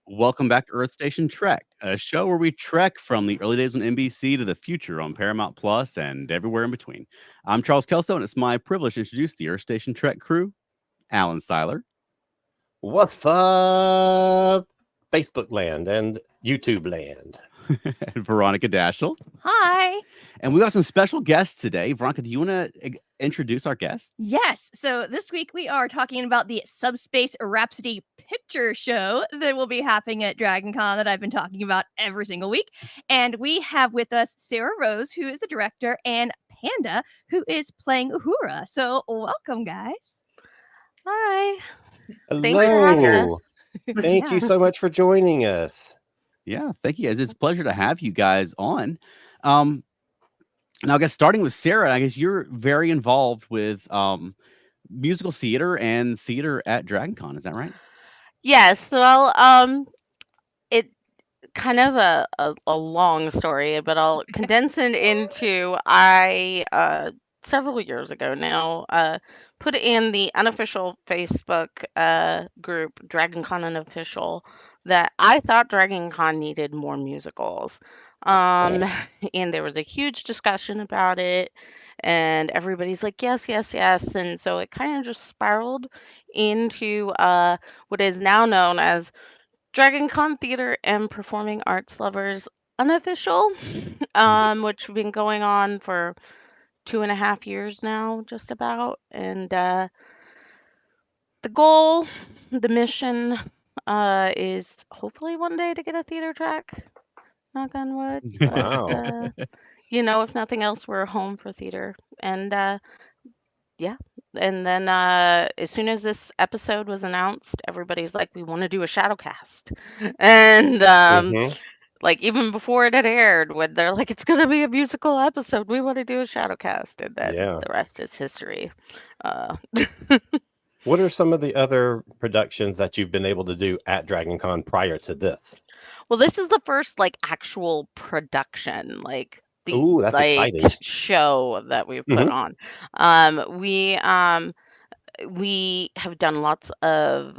Welcome back to Earth Station Trek, a show where we trek from the early days on NBC to the future on Paramount Plus and everywhere in between. I'm Charles Kelso, and it's my privilege to introduce the Earth Station Trek crew. Alan Seiler, What's up, Facebook land and YouTube land? and Veronica Dashel. Hi. And we got some special guests today. Veronica, do you want to introduce our guests? Yes. So this week we are talking about the Subspace Rhapsody Picture Show that will be happening at Dragon Con that I've been talking about every single week. And we have with us Sarah Rose, who is the director, and Panda, who is playing Uhura. So welcome, guys. Hi. Hello. Thank you for having us. Thank you so much for joining us. Yeah, thank you guys. It's a pleasure to have you guys on. Now, I guess starting with Sarah, I guess you're very involved with musical theater and theater at Dragon Con. Is that right? Yes. Well, it kind of a long story, but I'll condense it into I several years ago now put in the unofficial Facebook group Dragon Con Unofficial that I thought Dragon Con needed more musicals. And there was a huge discussion about it, and everybody's like, yes, yes, yes. And so it kind of just spiraled into what is now known as Dragon Con Theater and Performing Arts Lovers Unofficial, which have been going on for 2.5 years now, just about. And the goal, the mission is hopefully one day to get a theater track. Knock on wood. But, Wow. if nothing else, we're home for theater. And yeah. And then as soon as this episode was announced, everybody's like, we want to do a shadow cast. And Mhm. like even before it had aired, when they're like, it's going to be a musical episode, we want to do a shadow cast. And then Yeah. the rest is history. What are some of the other productions that you've been able to do at Dragon Con prior to this? Well, this is the first like actual production, like the Ooh, that's exciting. show that we've put Mhm. on. We have done lots of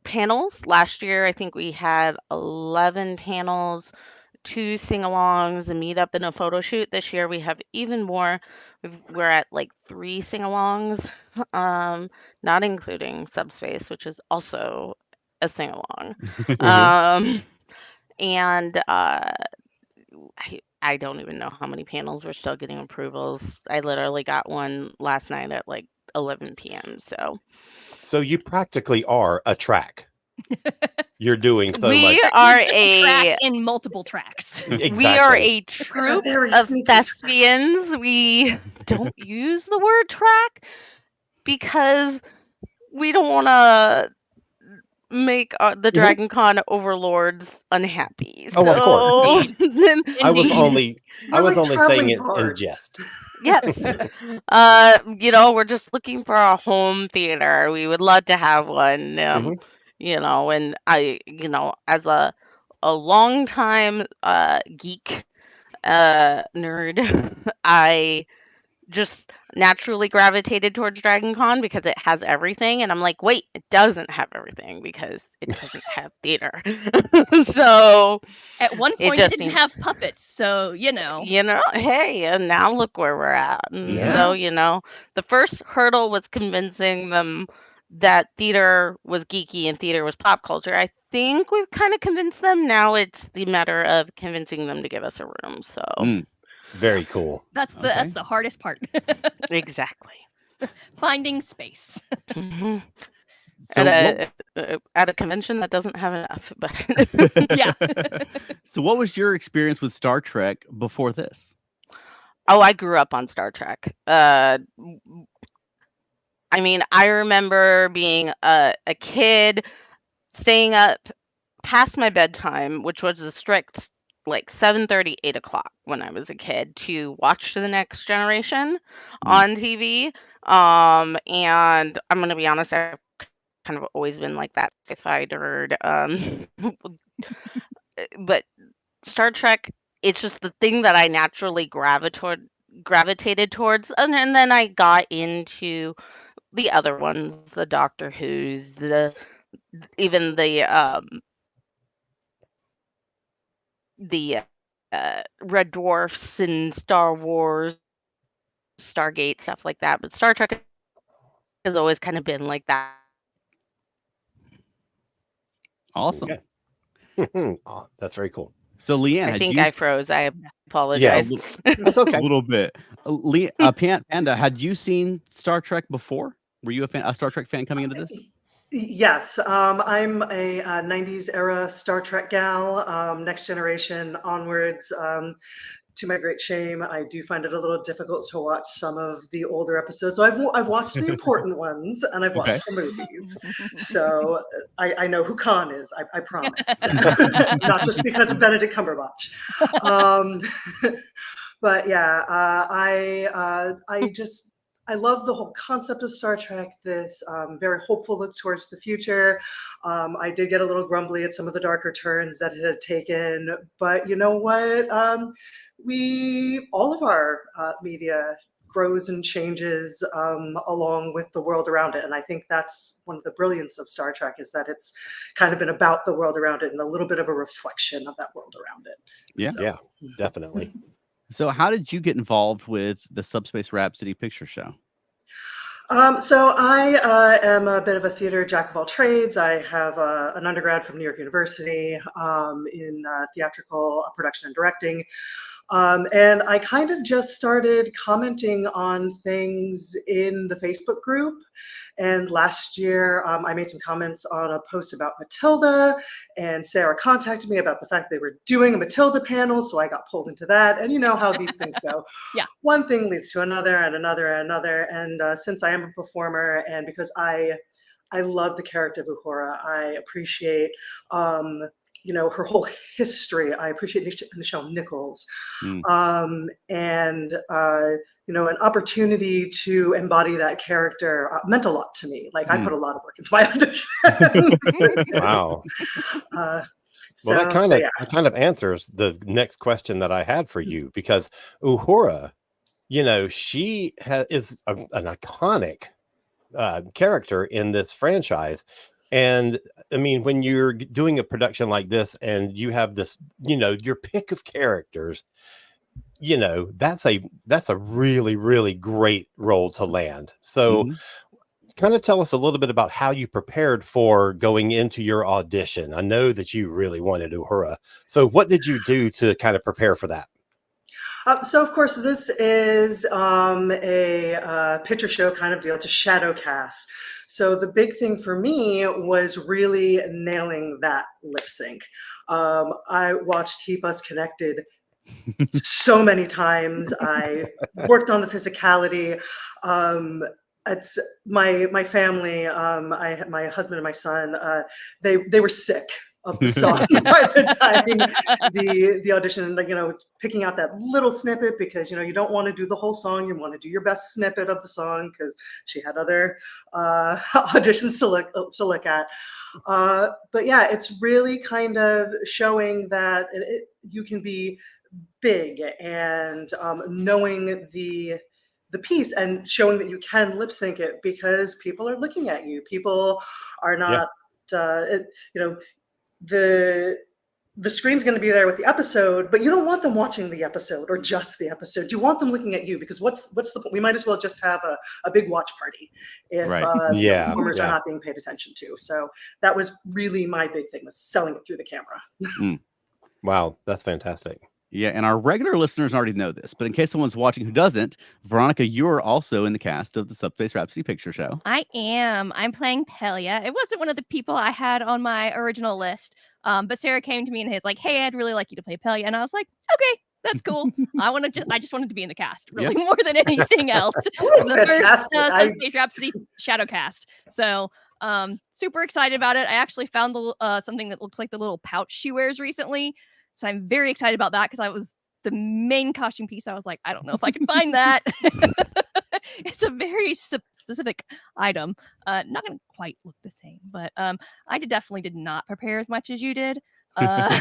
panels. Last year, I think we had 11 panels, 2 sing-alongs, a meetup, and a photo shoot. This year, we have even more. We're at like 3 sing-alongs, not including Subspace, which is also a sing-along. Mhm. And I don't even know how many panels. We're still getting approvals. I literally got one last night at like 11 p.m. So you practically are a track. You're doing so we much. are Track a in multiple tracks. we are Exactly. a troupe very of sneaky track. thespians. We don't use the word track because we don't want to make the Dragon Con overlords unhappy. Oh, of course. So then, I was Indeed. only Really saying troubling it in parts. jest. yes, we're just looking for a home theater. We would love to have one. Mhm. And I, as a longtime geek nerd, I just naturally gravitated towards Dragon Con because it has everything, and I'm like, wait, it doesn't have everything because it doesn't have theater. So At one it point, it just didn't seems, have puppets, so hey, and now look where we're at. And Yeah. so, the first hurdle was convincing them that theater was geeky and theater was pop culture. I think we've kind of convinced them. Now it's the matter of convincing them to give us a room. So Very cool. that's Okay. the hardest part. exactly. Finding space. Mhm. So, At a convention that doesn't have enough, but Yeah. so what was your experience with Star Trek before this? oh, I grew up on Star Trek. I mean, I remember being a kid, staying up past my bedtime, which was a strict like 7:30, 8 o'clock when I was a kid, to watch The Next Generation on TV. And I'm gonna be honest, I've kind of always been like that sci-fi nerd. But Star Trek, it's just the thing that I naturally gravitated towards, and then I got into the other ones, the Doctor Who's, the even the Red Dwarfs and Star Wars, Stargate, stuff like that. But Star Trek has always kind of been like that. Awesome. Okay. Oh, that's very cool. So, Leanne, I had think you I froze. I a apologize. little, That's okay. a little bit. Panda, had you seen Star Trek before? Were you a Star Trek fan coming into this? Yes, I'm a 90s era Star Trek gal, Next Generation onwards. To my great shame, I do find it a little difficult to watch some of the older episodes. So I've watched the important ones, and I've watched the movies. So I know who Khan is. I promise, not just because of Benedict Cumberbatch. But yeah, I love the whole concept of Star Trek, this very hopeful look towards the future. I did get a little grumbly at some of the darker turns that it has taken, but you know what? All of our media grows and changes along with the world around it. And I think that's one of the brilliance of Star Trek, is that it's kind of been about the world around it and a little bit of a reflection of that world around it. Yeah. So, Yeah, definitely. So, how did you get involved with the Subspace Rhapsody Picture Show? So I am a bit of a theater jack of all trades. I have an undergrad from New York University in theatrical production and directing. And I kind of just started commenting on things in the Facebook group. And last year, I made some comments on a post about Matilda, and Sarah contacted me about the fact they were doing a Matilda panel, so I got pulled into that. And you know how these things go. Yeah. One thing leads to another and another and another. And since I am a performer, and because I love the character of Uhura, I appreciate her whole history. I appreciate Nichelle Nichols, and an opportunity to embody that character meant a lot to me. Like I put a lot of work into my audition. Wow. Well, that kind of answers the next question that I had for you, because Uhura, she is an iconic character in this franchise. And I mean, when you're doing a production like this and you have this, your pick of characters, that's a really, really great role to land. So kind of tell us a little bit about how you prepared for going into your audition. I know that you really wanted Uhura. So what did you do to kind of prepare for that? So, of course, this is a picture show kind of deal. It's a shadow cast. So the big thing for me was really nailing that lip sync. I watched Keep Us Connected so many times. I worked on the physicality. It's my family, my husband and my son, they were sick of the song by the time the audition, like, picking out that little snippet, because you don't want to do the whole song. You want to do your best snippet of the song, because she had other auditions to look at. But yeah, it's really kind of showing that you can be big, and knowing the piece and showing that you can lip sync it, because people are looking at you. People are not, the screen's going to be there with the episode, but you don't want them watching the episode or just the episode. You want them looking at you, because what's the point? We might as well just have a big watch party if the performers are not being paid attention to. So that was really my big thing, was selling it through the camera. Wow, that's fantastic. Yeah, and our regular listeners already know this, but in case someone's watching who doesn't, Veronica, you're also in the cast of the Subspace Rhapsody Picture Show. I am. I'm playing Pelia. It wasn't one of the people I had on my original list, but Sarah came to me and was like, "Hey, I'd really like you to play Pelia," and I was like, "Okay, that's cool." I just wanted to be in the cast, really, more than anything else. The first Subspace Rhapsody shadow cast. So super excited about it. I actually found something that looks like the little pouch she wears recently. So I'm very excited about that, because I was the main costume piece. I was like, I don't know if I can find that. It's a very specific item. Not going to quite look the same, but I definitely did not prepare as much as you did. I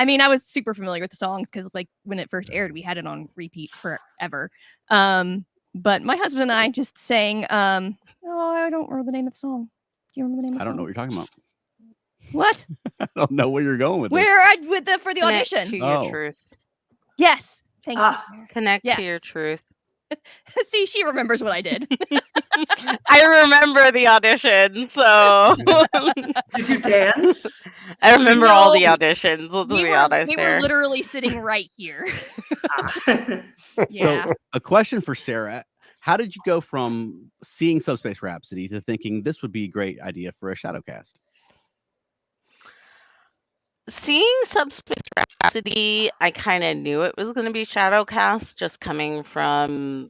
mean, I was super familiar with the songs, because like when it first aired, we had it on repeat forever. But my husband and I just sang, I don't remember the name of the song. Do you remember the name of the I don't song? know what you're talking about. What? I don't know where you're going with this. For the Connect audition. to your Oh. truth. Yes. Thank you. Connect Yes. to your truth. See, she remembers what I did. I remember the audition, so Did you dance? I remember all the No, auditions. Let's we be were honest we were here. literally sitting right here. Yeah. So, a question for Sarah. How did you go from seeing Subspace Rhapsody to thinking this would be a great idea for a Shadowcast? Seeing Subspace Rhapsody, I kind of knew it was going to be Shadowcast, just coming from,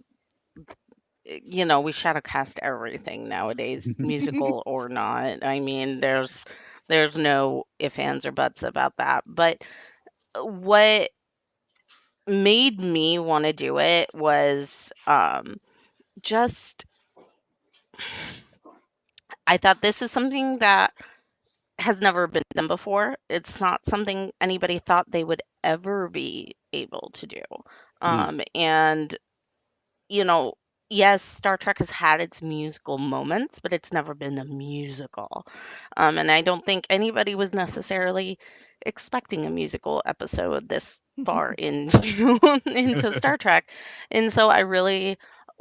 we Shadowcast everything nowadays, musical or not. I mean, there's no ifs, ands, or buts about that. But what made me want to do it was just, I thought this is something that has never been done before. It's not something anybody thought they would ever be able to do. And, yes, Star Trek has had its musical moments, but it's never been a musical. And I don't think anybody was necessarily expecting a musical episode this far into Star Trek. And so I really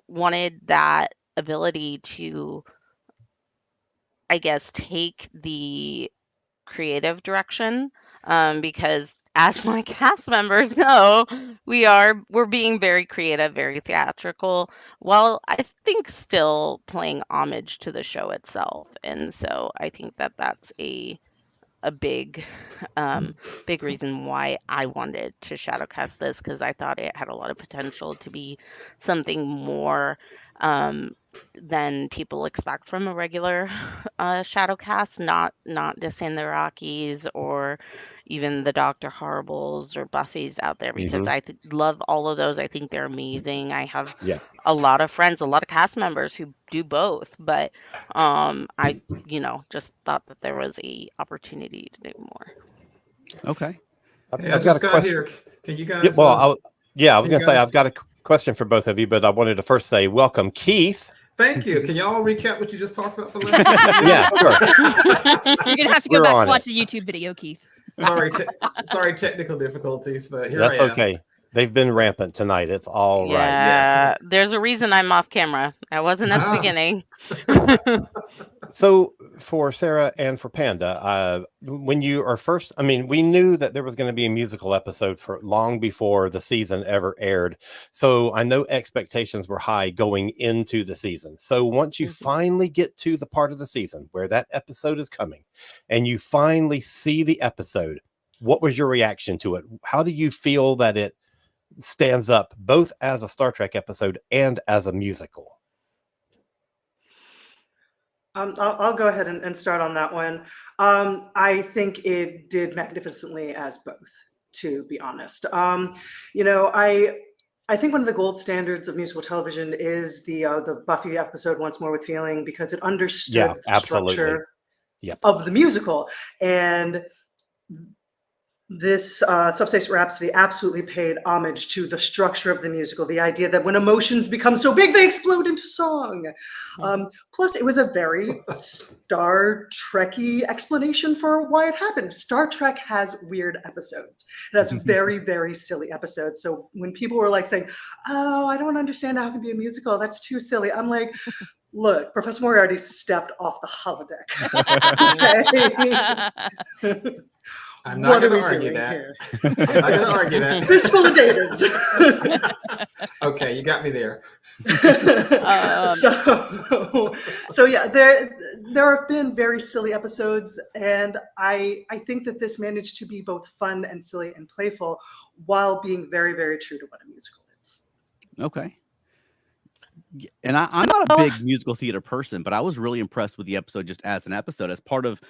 wanted that ability to, I guess, take the creative direction, because as my cast members know, we're being very creative, very theatrical, while I think still playing homage to the show itself. And so I think that that's a big big reason why I wanted to shadowcast this, because I thought it had a lot of potential to be something more than people expect from a regular shadowcast, not dissing the Rockies or even the Dr. Horribles or Buffys out there, because I love all of those. I think they're amazing. I have a lot of friends, a lot of cast members who do both, but I just thought that there was a opportunity to do more. Okay. Hey, I just got here. Can you guys? I was going to say I've got a question for both of you, but I wanted to first say welcome, Keith. Thank you. Can y'all recap what you just talked about for the last? Yeah, sure. You're gonna have to go back and watch the YouTube video, Keith. Sorry, technical difficulties, but here That's I am. okay. They've been rampant tonight. It's all right. Yeah, there's a reason I'm off camera. I wasn't at the beginning. So for Sarah and for Panda, when you are first, we knew that there was going to be a musical episode for long before the season ever aired. So I know expectations were high going into the season. So once you finally get to the part of the season where that episode is coming and you finally see the episode, what was your reaction to it? How do you feel that it stands up both as a Star Trek episode and as a musical? I'll go ahead and start on that one. I think it did magnificently as both, to be honest. I think one of the gold standards of musical television is the Buffy episode Once More with Feeling, because it understood the structure of the musical. And this Subspace Rhapsody absolutely paid homage to the structure of the musical, the idea that when emotions become so big, they explode into song. Plus, it was a very Star Trek-y explanation for why it happened. Star Trek has weird episodes. It has very, very silly episodes. So when people were like saying, oh, I don't understand how it can be a musical, that's too silly. I'm like, look, Professor Moriarty stepped off the holodeck. Okay? I'm not going to argue that. I'm not going to argue that. Fistful of datas. Okay, you got me there. So yeah, there have been very silly episodes, and I think that this managed to be both fun and silly and playful while being very, very true to what a musical is. Okay. And I'm not a big musical theater person, but I was really impressed with the episode just as an episode, as part of.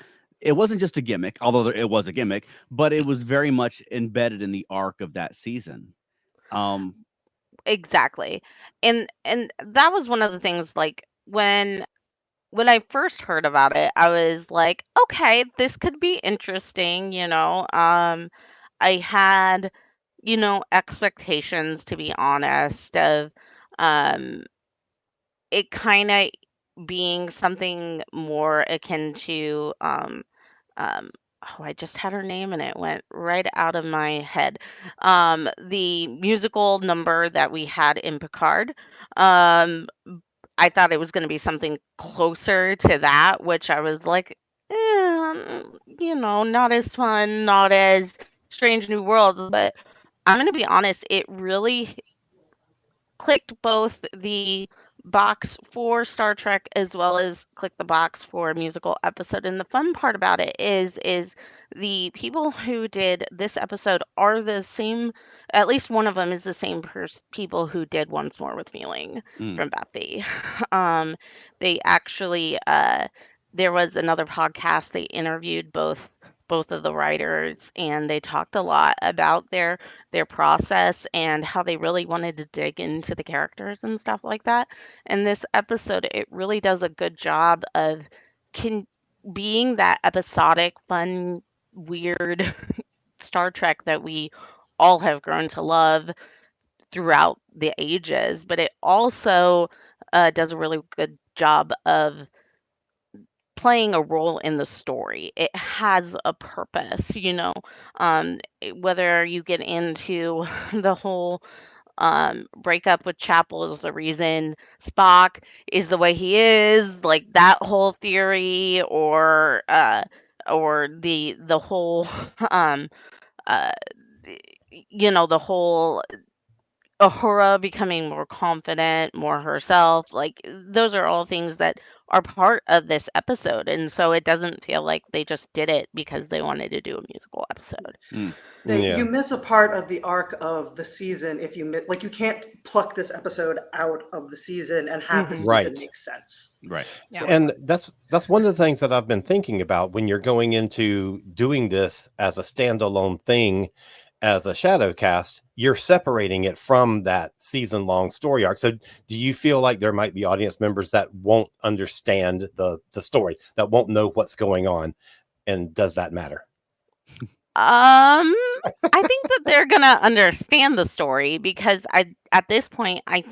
It wasn't just a gimmick, although it was a gimmick, but it was very much embedded in the arc of that season. Exactly. And that was one of the things, like, when I first heard about it, I was like, okay, this could be interesting, I had, expectations, to be honest, of it kind of being something more akin to oh, I just had her name and it went right out of my head. The musical number that we had in Picard. Um, I thought it was going to be something closer to that, which I was like, not as fun, not as Strange New Worlds. But I'm going to be honest, it really clicked both the box for Star Trek as well as clicked the box for a musical episode. And the fun part about it is the people who did this episode are the same. At least one of them is the same people who did Once More with Feeling from Buffy. They actually there was another podcast. They interviewed both of the writers, and they talked a lot about their process and how they really wanted to dig into the characters and stuff like that. And this episode, it really does a good job of being that episodic, fun, weird Star Trek that we all have grown to love throughout the ages. But it also does a really good job of playing a role in the story. It has a purpose, whether you get into the whole breakup with Chapel is the reason Spock is the way he is, like that whole theory, or the whole uh the whole Ahura becoming more confident, more herself. Like those are all things that are part of this episode, and so it doesn't feel like they just did it because they wanted to do a musical episode. You miss a part of the arc of the season if you miss, like you can't pluck this episode out of the season and have the season make sense. Right. Yeah. And that's one of the things that I've been thinking about when you're going into doing this as a standalone thing, as a shadow cast, you're separating it from that season-long story arc. So do you feel like there might be audience members that won't understand the story, that won't know what's going on? And does that matter? I think that they're gonna understand the story because at this point, I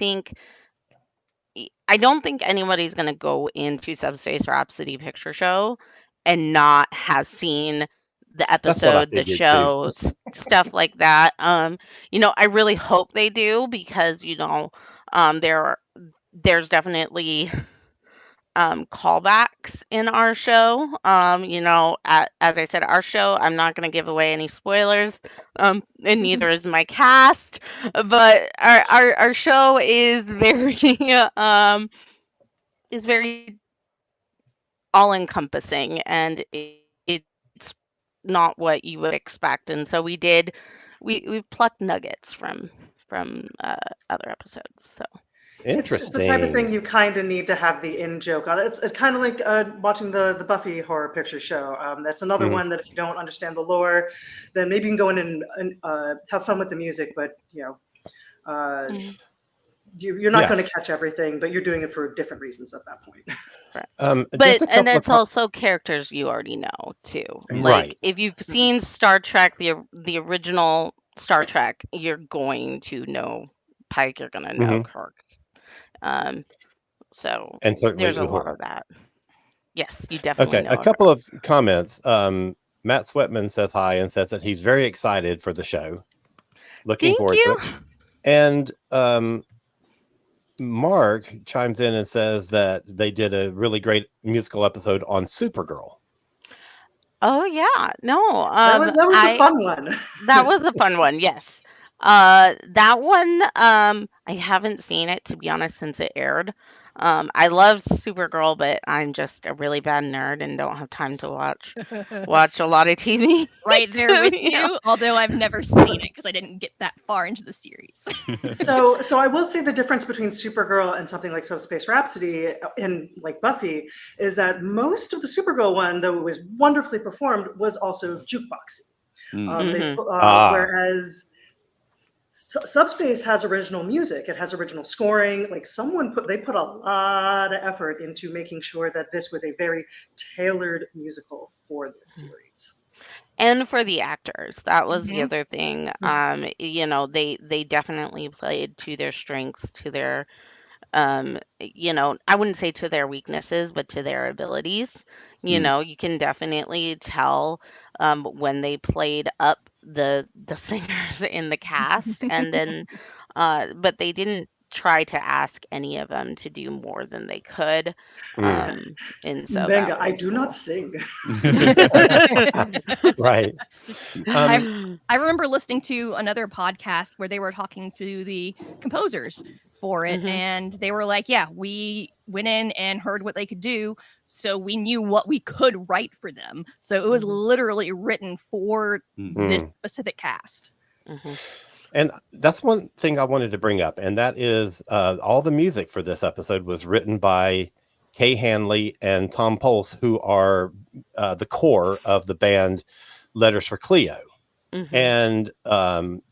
don't think anybody's gonna go into Subspace Rhapsody Picture Show and not have seen the episode, the shows, stuff like that. I really hope they do because there's definitely callbacks in our show. As I said, our show, I'm not going to give away any spoilers, and neither is my cast, but our show is very all encompassing, and it's not what you would expect. And so we plucked nuggets from other episodes. So interesting. It's the type of thing you kind of need to have the in joke on. It's kind of like watching the Buffy horror picture show. That's another one that if you don't understand the lore, then maybe you can go in and have fun with the music, but you're not going to catch everything, but you're doing it for different reasons at that point. And it's also characters you already know too. Like if you've seen Star Trek, the original Star Trek, you're going to know Pike. You're going to know Kirk. So and certainly there's a lot of that. Yes, you definitely know. A couple of comments. Matt Sweatman says hi and says that he's very excited for the show. Looking forward to it. And Mark chimes in and says that they did a really great musical episode on Supergirl. Oh yeah, no, that was a fun one. That was a fun one. Yes, that one I haven't seen it, to be honest, since it aired. I love Supergirl, but I'm just a really bad nerd and don't have time to watch a lot of TV. Right there with you, although I've never seen it because I didn't get that far into the series. So I will say the difference between Supergirl and something like Subspace Rhapsody and like Buffy is that most of the Supergirl one, though it was wonderfully performed, was also jukeboxy. Whereas Subspace has original music. It has original scoring. Like they put a lot of effort into making sure that this was a very tailored musical for this series. And for the actors, that was the other thing. They definitely played to their strengths, to their I wouldn't say to their weaknesses, but to their abilities. You can definitely tell when they played up the singers in the cast, and then but they didn't try to ask any of them to do more than they could. And so Manga, that I was do not sing. Right. I remember listening to another podcast where they were talking to the composers for it, and they were like, yeah, we went in and heard what they could do, so we knew what we could write for them. So it was literally written for this specific cast. And that's one thing I wanted to bring up, and that is all the music for this episode was written by Kay Hanley and Tom Pulse, who are the core of the band Letters for Cleo. And I'm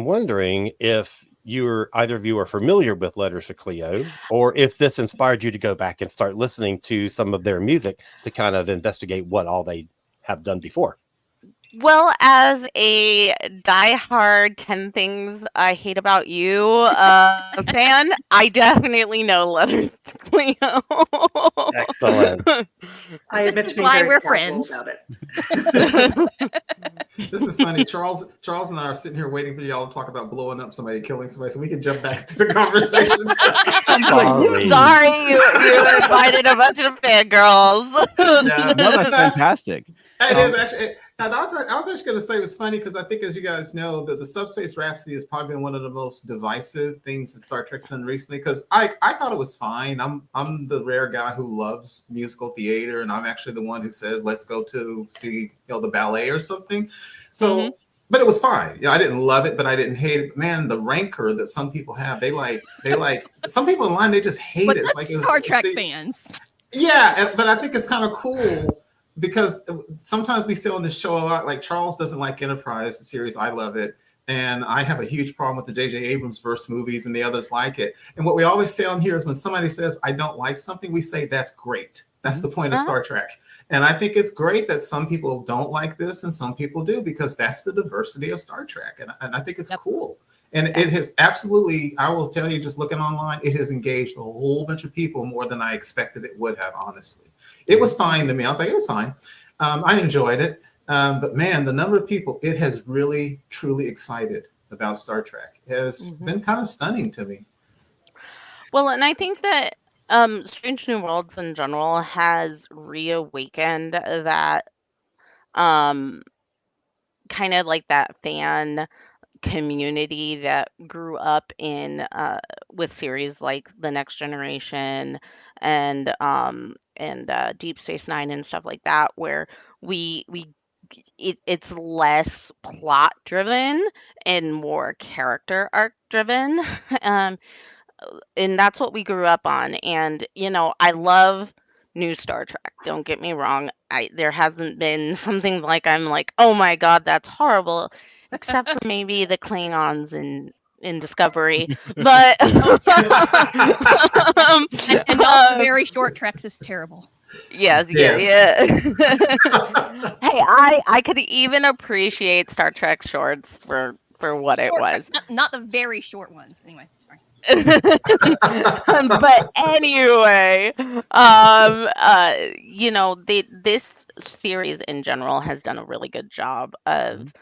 wondering if either of you are familiar with Letters for Cleo, or if this inspired you to go back and start listening to some of their music to kind of investigate what all they have done before. Well, as a diehard 10 Things I Hate About You fan, I definitely know Letters to Cleo. Excellent. I admit This is to being why very we're casual friends. about it. This is funny. Charles and I are sitting here waiting for y'all to talk about blowing up somebody, killing somebody, so we can jump back into the conversation. Sorry, you invited a bunch of fangirls. No, that's fantastic. It is actually. And I was actually going to say it was funny because I think, as you guys know, that the Subspace Rhapsody has probably been one of the most divisive things that Star Trek's done recently. Because I thought it was fine. I'm the rare guy who loves musical theater, and I'm actually the one who says let's go to see the ballet or something. So, but it was fine. I didn't love it, but I didn't hate it. Man, the rancor that some people have, they like some people in line, they just hate But it. that's It's like Star Trek fans. Yeah, but I think it's kind of cool. Because sometimes we say on this show a lot, like Charles doesn't like Enterprise, the series. I love it. And I have a huge problem with the J.J. Abrams verse movies, and the others like it. And what we always say on here is when somebody says, I don't like something, we say, that's great. That's the point of Star Trek. And I think it's great that some people don't like this and some people do, because that's the diversity of Star Trek. And I think it's cool. And it has absolutely, I will tell you, just looking online, it has engaged a whole bunch of people more than I expected it would have, honestly. It was fine to me. I was like, it was fine. I enjoyed it. But man, the number of people it has really, truly excited about Star Trek has been kind of stunning to me. Well, and I think that Strange New Worlds in general has reawakened that kind of like that fan community that grew up in with series like The Next Generation and Deep Space Nine and stuff like that, where it's less plot driven and more character arc driven. And that's what we grew up on. And I love new Star Trek, don't get me wrong. There hasn't been something like I'm like, oh my god, that's horrible, except for maybe the Klingons in Discovery. But and not the very short Treks is terrible. Yes. Yeah. Hey, I could even appreciate Star Trek shorts for what it was. Not the very short ones. Anyway, sorry. But anyway, this series in general has done a really good job of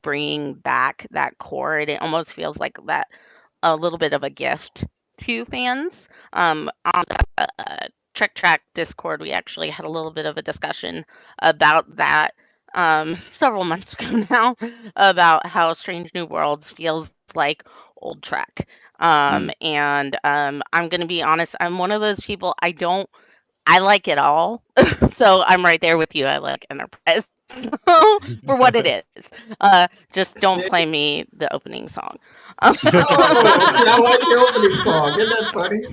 bringing back that core. It almost feels like that a little bit of a gift to fans. On the Trek Track Discord, we actually had a little bit of a discussion about that several months ago now, about how Strange New Worlds feels like old Trek. And I'm going to be honest, I'm one of those people, I like it all. So I'm right there with you. I like Enterprise for what it is. Just don't play me the opening song. Oh, see, I like the opening song. Isn't that funny?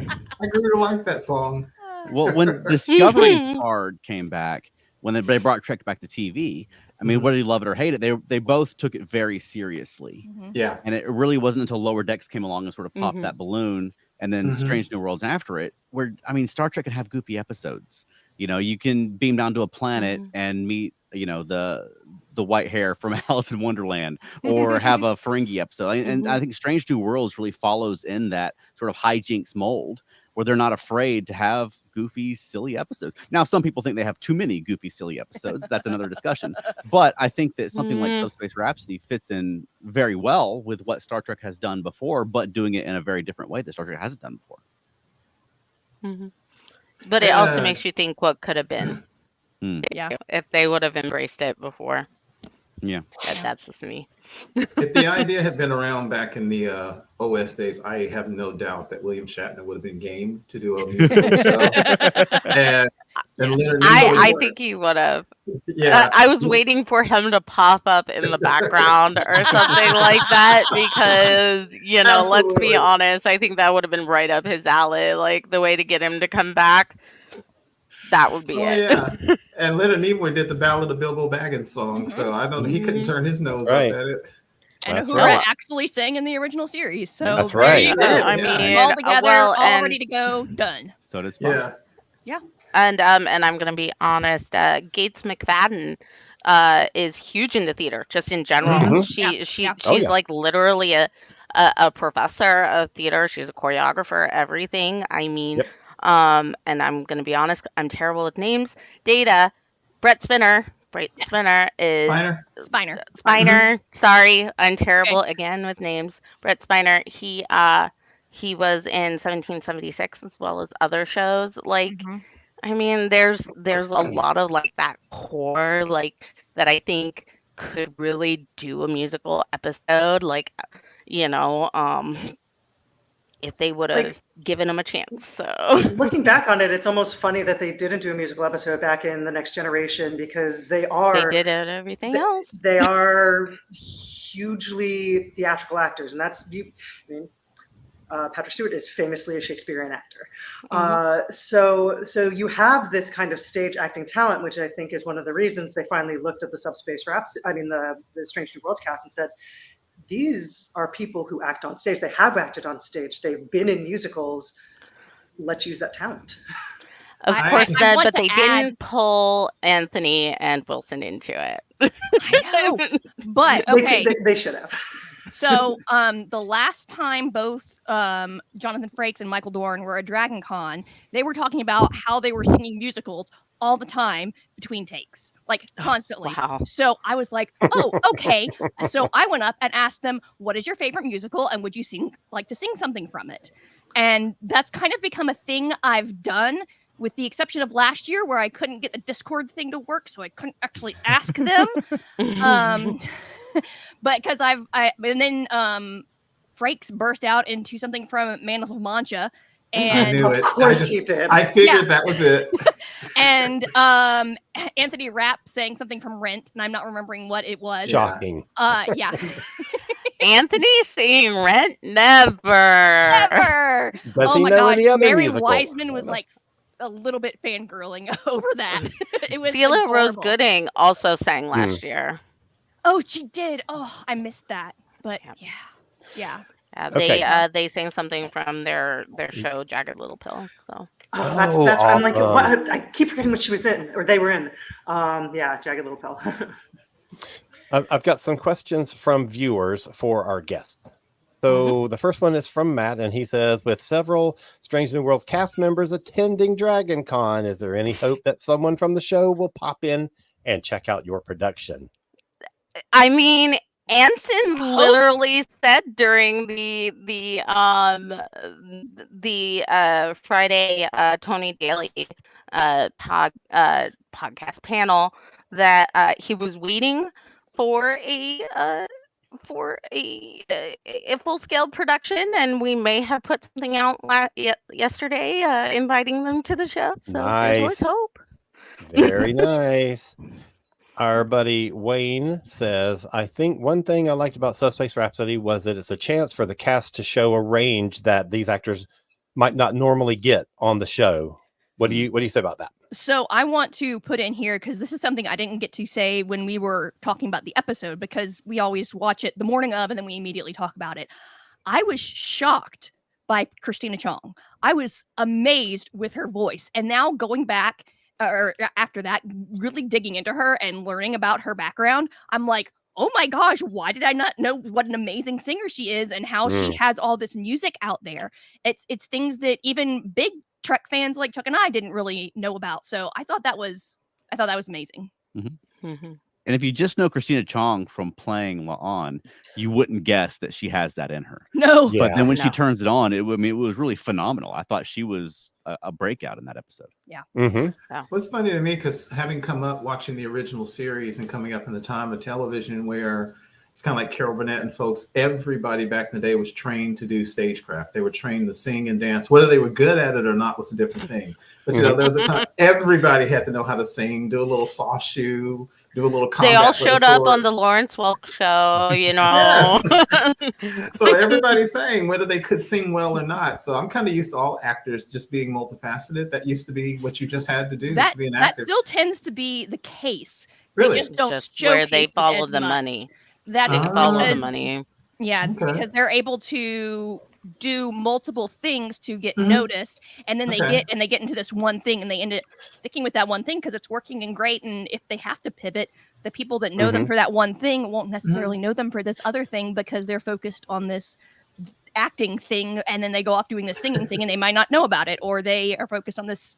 I grew to like that song. Well, when Discovery and Picard came back, when they brought Trek back to TV, I mean, whether you love it or hate it, they both took it very seriously. Yeah. And it really wasn't until Lower Decks came along and sort of popped that balloon, and then Strange New Worlds after it, where, I mean, Star Trek can have goofy episodes. You can beam down to a planet and meet, the the white hair from Alice in Wonderland, or have a Ferengi episode. And I think Strange New Worlds really follows in that sort of hijinks mold, where they're not afraid to have goofy, silly episodes. Now, some people think they have too many goofy, silly episodes. That's another discussion. But I think that something like Subspace Rhapsody fits in very well with what Star Trek has done before, but doing it in a very different way that Star Trek hasn't done before. But it also makes you think what could have been. Yeah. If they would have embraced it before. Yeah. That's just me. If the idea had been around back in the OS days, I have no doubt that William Shatner would have been game to do a musical show. And Leonard I think he would have. Yeah. I was waiting for him to pop up in the background or something like that because, you know, Absolutely. let's be honest, I think that would have been right up his alley. Like the way to get him to come back, that would be it. Yeah. And Leonard Nimoy did the Ballad of Bilbo Baggins song, so I don't. He couldn't turn his nose up at it. And That's Uhura right. actually sang in the original series. So That's there right. you go. I mean, all together, well, all ready to go, done. So does Spock. Yeah. And I'm gonna be honest, Gates McFadden is huge into theater, just in general. She's like literally a professor of theater. She's a choreographer, everything. I mean, and I'm gonna be honest, I'm terrible with names. Data, Brett Spinner is Spiner. Sorry, I'm terrible again with names. Brett Spiner, he was in 1776 as well as other shows. Like, I mean, there's a lot of like that core like that I think could really do a musical episode. Like, you know, if they would have given him a chance. So looking back on it, it's almost funny that they didn't do a musical episode back in The Next Generation, because they did everything else. They are hugely theatrical actors, and that's Patrick Stewart is famously a Shakespearean actor. So you have this kind of stage acting talent, which I think is one of the reasons they finally looked at the Subspace Rhapsody, the Strange New Worlds cast, and said, these are people who act on stage. They have acted on stage. They've been in musicals. Let's use that talent. Of course, but they didn't pull Anthony and Wilson into it. I know, but okay. They should have. So the last time both Jonathan Frakes and Michael Dorn were at Dragon Con, they were talking about how they were singing musicals all the time between takes, like constantly. Wow. So I was like, oh, okay. So I went up and asked them, what is your favorite musical, and would you like to sing something from it? And that's kind of become a thing I've done, with the exception of last year where I couldn't get the Discord thing to work, so I couldn't actually ask them. But because and then Frakes burst out into something from Man of La Mancha. And I knew it. Of course he did. I figured that was it. And Anthony Rapp sang something from Rent, and I'm not remembering what it was. Shocking. Yeah. Anthony singing Rent? Never. Does oh he my know gosh. any other Mary musicals? Wiseman was like a little bit fangirling over that. It was Celia Rose adorable. Gooding also sang last year. Oh, she did. Oh, I missed that. But yeah. They sang something from their show Jagged Little Pill. So That's awesome. I'm like, what? I keep forgetting what she was in, or they were in. Jagged Little Pill. I've got some questions from viewers for our guests. So the first one is from Matt, and he says, with several Strange New Worlds cast members attending Dragon Con, is there any hope that someone from the show will pop in and check out your production? I mean, Anson literally said during the Friday Tony Daly podcast panel that he was waiting for a full scale production, and we may have put something out yesterday, inviting them to the show. So there's always hope. Very nice. Our buddy Wayne says, I think one thing I liked about Subspace Rhapsody was that it's a chance for the cast to show a range that these actors might not normally get on the show. What do you say about that? So I want to put in here, because this is something I didn't get to say when we were talking about the episode, because we always watch it the morning of and then we immediately talk about it. I was shocked by Christina Chong. I was amazed with her voice. And now going back or after that, really digging into her and learning about her background, I'm like, oh my gosh, why did I not know what an amazing singer she is and how she has all this music out there? It's things that even big Trek fans like Chuck and I didn't really know about. So I thought that was amazing. And if you just know Christina Chong from playing La'an, you wouldn't guess that she has that in her. No. But then when she turns it on, it was really phenomenal. I thought she was a breakout in that episode. Yeah. What's funny to me, because having come up watching the original series and coming up in the time of television where it's kind of like Carol Burnett and folks, everybody back in the day was trained to do stagecraft. They were trained to sing and dance. Whether they were good at it or not was a different thing. But, there was a time everybody had to know how to sing, do a little soft shoe, do a little combat. They all showed up on the Lawrence Welk show, So everybody's saying whether they could sing well or not. So I'm kind of used to all actors just being multifaceted. That used to be what you just had to do to be an actor. That still tends to be the case. Really? They just don't Just showcase where they follow the much. money. That is Follow the because, money. because they're able to do multiple things to get noticed, and then they get into this one thing, and they end up sticking with that one thing because it's working and great. And if they have to pivot, the people that know them for that one thing won't necessarily know them for this other thing because they're focused on this acting thing, and then they go off doing this singing thing, and they might not know about it, or they are focused on this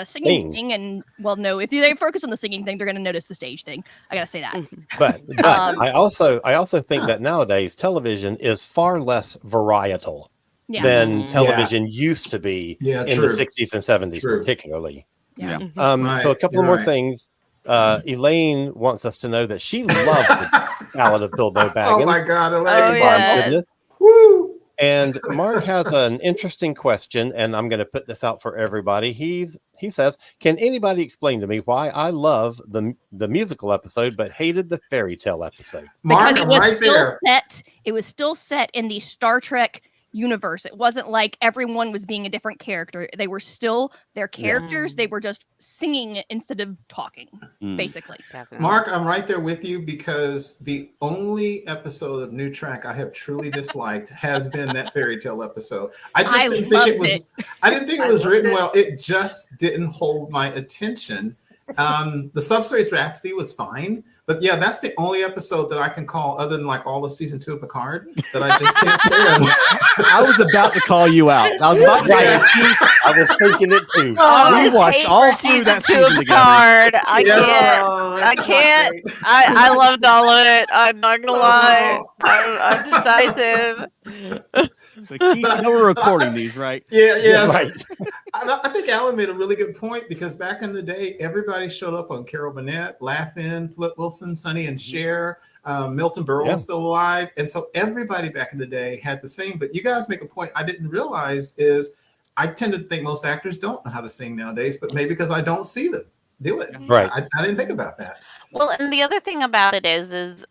singing thing, and if they focus on the singing thing, they're going to notice the stage thing. I gotta say that. But I also think that nowadays television is far less varietal than television used to be in the 60s and 70s, particularly. So a couple of more things. Elaine wants us to know that she loved the Ballad of Bilbo Baggins. Oh my God, Elaine! Goodness. Woo! And Mark has an interesting question, and I'm going to put this out for everybody. He says, "Can anybody explain to me why I love the musical episode but hated the fairy tale episode?" Because it was still set. It was still set in the Star Trek universe. It wasn't like everyone was being a different character. They were still their characters. They were just singing instead of talking, basically. Mark, I'm right there with you, because the only episode of New Trek I have truly disliked has been that fairy tale episode. I didn't think it was written well. It just didn't hold my attention. The Subspace Rhapsody was fine. But yeah, that's the only episode that I can call, other than like all of season 2 of Picard, that I just can't stand. I was about to call you out. I was about to say, I was thinking it too. We watched all through that season together. I can't. I loved all of it. I'm not gonna lie. I'm decisive. So Keith, I know we're recording these, right? Yeah. Right. I think Alan made a really good point, because back in the day, everybody showed up on Carol Burnett, Laugh-In, Flip Wilson, Sonny and Cher. Milton Berle was still alive. And so everybody back in the day had to sing. But you guys make a point I didn't realize is I tend to think most actors don't know how to sing nowadays, but maybe because I don't see them do it. Right. I didn't think about that. Well, and the other thing about it is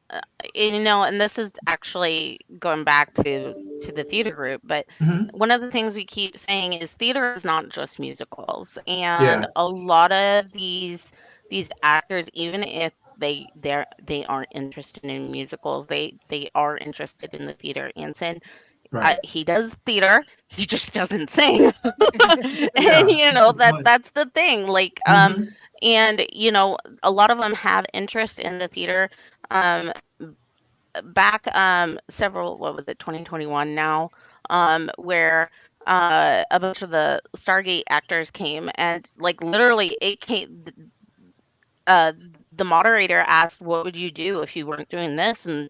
and this is actually going back to the theater group, but one of the things we keep saying is theater is not just musicals, and a lot of these actors, even if they aren't interested in musicals, they are interested in the theater. Anson, he does theater, he just doesn't sing. And that's the thing, like and a lot of them have interest in the theater. Back 2021 now, where a bunch of the Stargate actors came, and like literally it came, the moderator asked, what would you do if you weren't doing this in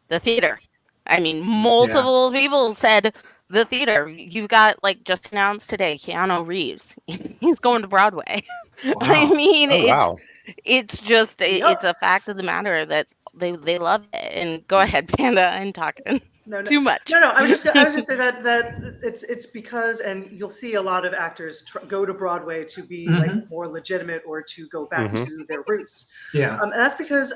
the theater? I mean, multiple people said the theater. You've got, like, just announced today, Keanu Reeves. He's going to Broadway. Wow. I mean, it's just, it's a fact of the matter that they love it. And go ahead, Panda, I'm talking. Too much. No. I was just going to say that it's because, and you'll see a lot of actors go to Broadway to be like more legitimate or to go back to their roots. Yeah, and that's because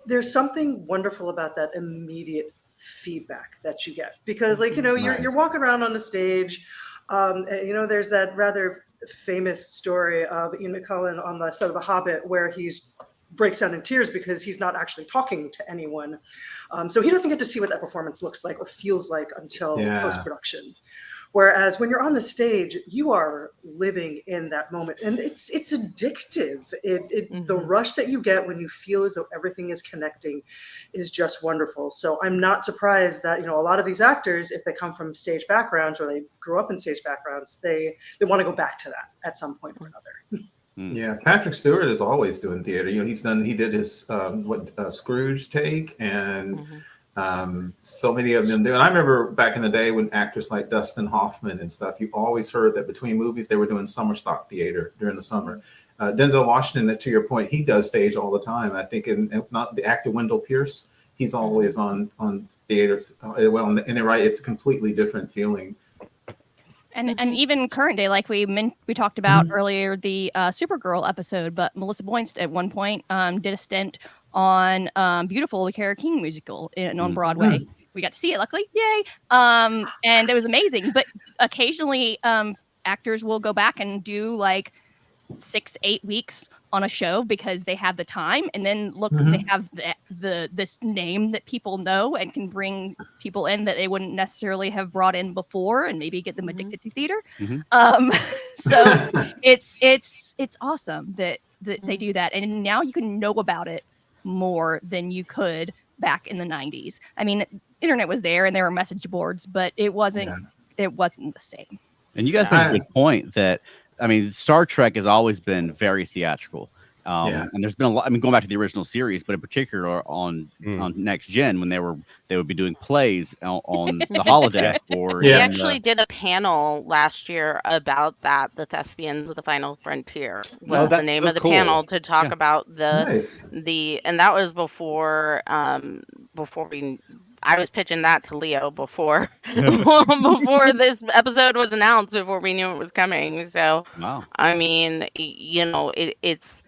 there's something wonderful about that immediate feedback that you get, because like you're walking around on the stage, and, there's that rather famous story of Ian McKellen on the set of The Hobbit where he's breaks down in tears because he's not actually talking to anyone. So he doesn't get to see what that performance looks like or feels like until post-production. Whereas when you're on the stage, you are living in that moment, and it's addictive. The rush that you get when you feel as though everything is connecting is just wonderful. So I'm not surprised that, you know, a lot of these actors, if they come from stage backgrounds or they grew up in stage backgrounds, they want to go back to that at some point or another. Yeah, Patrick Stewart is always doing theater. You know, he did his Scrooge take, and so many of them do. And I remember back in the day when actors like Dustin Hoffman and stuff, you always heard that between movies they were doing summer stock theater during the summer. Denzel Washington, to your point, he does stage all the time. I think, if not the actor Wendell Pierce, he's always on theater. Well, and they're right, it's a completely different feeling. And even current day, like we talked about earlier, the Supergirl episode, but Melissa Boyce at one point did a stint on Beautiful, the Carole King musical on Broadway. We got to see it, luckily, yay! And it was amazing. But occasionally, actors will go back and do like 6-8 weeks on a show because they have the time, and then look, they have this name that people know and can bring people in that they wouldn't necessarily have brought in before, and maybe get them addicted to theater. So it's awesome that they do that, and now you can know about it more than you could back in the 90s. I mean, internet was there and there were message boards, but it wasn't the same. And you guys make a good point that, I mean, Star Trek has always been very theatrical. And there's been a lot, I mean, going back to the original series, but in particular on Next Gen, when they would be doing plays on the holodeck. We actually did a panel last year about that. The Thespians of the Final Frontier was the name of the panel to talk about the, and that was before I was pitching that to Leo before this episode was announced, before we knew it was coming. So, I mean, you know, it's,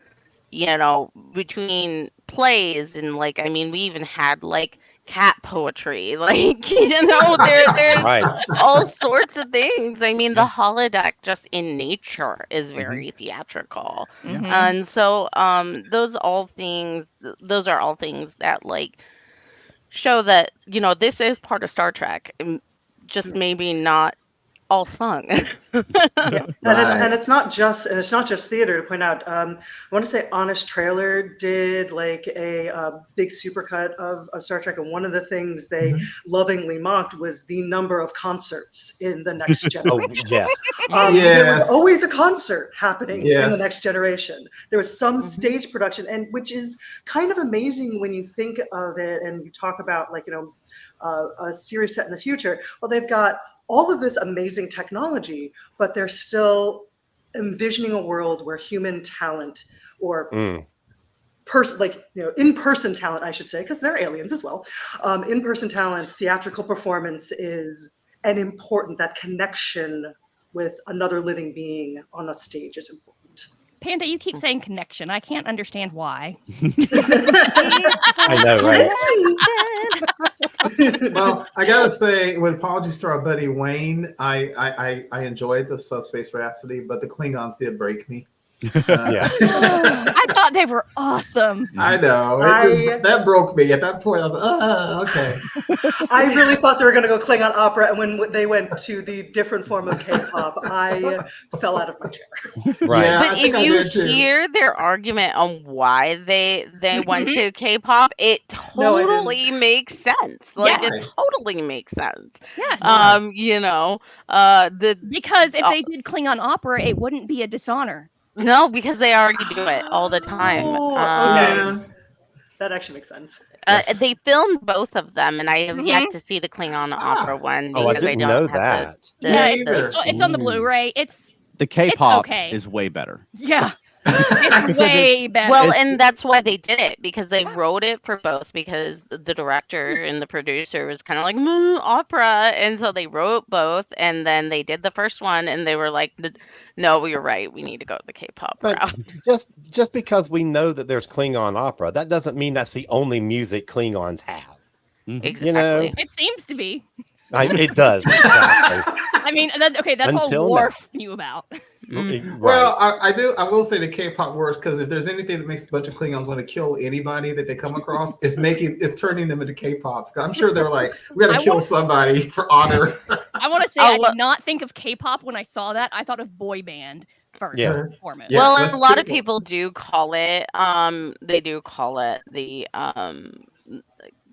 you know, between plays and like, I mean, we even had like cat poetry, like, you know, there's all sorts of things. I mean, the holodeck just in nature is very theatrical. And so those are all things that like show that, you know, this is part of Star Trek, just maybe not all sung. And it's not just theater. To point out, I want to say Honest Trailer did like a big supercut of Star Trek, and one of the things they lovingly mocked was the number of concerts in the Next Generation. There was always a concert happening in the Next Generation. There was some stage production, and which is kind of amazing when you think of it and you talk about, like, you know, a series set in the future. Well, they've got all of this amazing technology, but they're still envisioning a world where human talent, or in-person talent, I should say, because they're aliens as well. In-person talent, theatrical performance is an important, that connection with another living being on a stage is important. Panda, you keep saying connection. I can't understand why. I know, right? Well, I gotta say, with apologies to our buddy Wayne, I enjoyed the Subspace Rhapsody, but the Klingons did break me. I thought they were awesome. I know. That broke me. At that point, I was like, okay. I really thought they were going to go Klingon opera, and when they went to the different form of K-pop, I fell out of my chair. Right. Yeah, but if you hear their argument on why they went to K-pop, it totally makes sense. Like, it totally makes sense. Yes. You know, because if they did Klingon opera, it wouldn't be a dishonor. No, because they already do it all the time. That actually makes sense. They filmed both of them, and I have yet to see the Klingon opera one. Oh, I didn't know that. It's on the Blu-ray. The K-pop is way better. Yeah. It's way better. Well, and that's why they did it, because they wrote it for both, because the director and the producer was kind of like, opera. And so they wrote both, and then they did the first one, and they were like, no, you're right. We need to go to the K-pop route. Just because we know that there's Klingon opera, that doesn't mean that's the only music Klingons have. Exactly. You know? It seems to be. It does. Exactly. I mean, that's all Worf knew about. Well, I will say the K-pop works, because if there's anything that makes a bunch of Klingons want to kill anybody that they come across, it's turning them into K-pops. I'm sure they're like, we got to kill somebody for honor. I I want to say I did not think of K-pop when I saw that. I thought of boy band first. Yeah. Performance. Yeah, Well, that's a lot pretty of cool. people do call it. They do call it the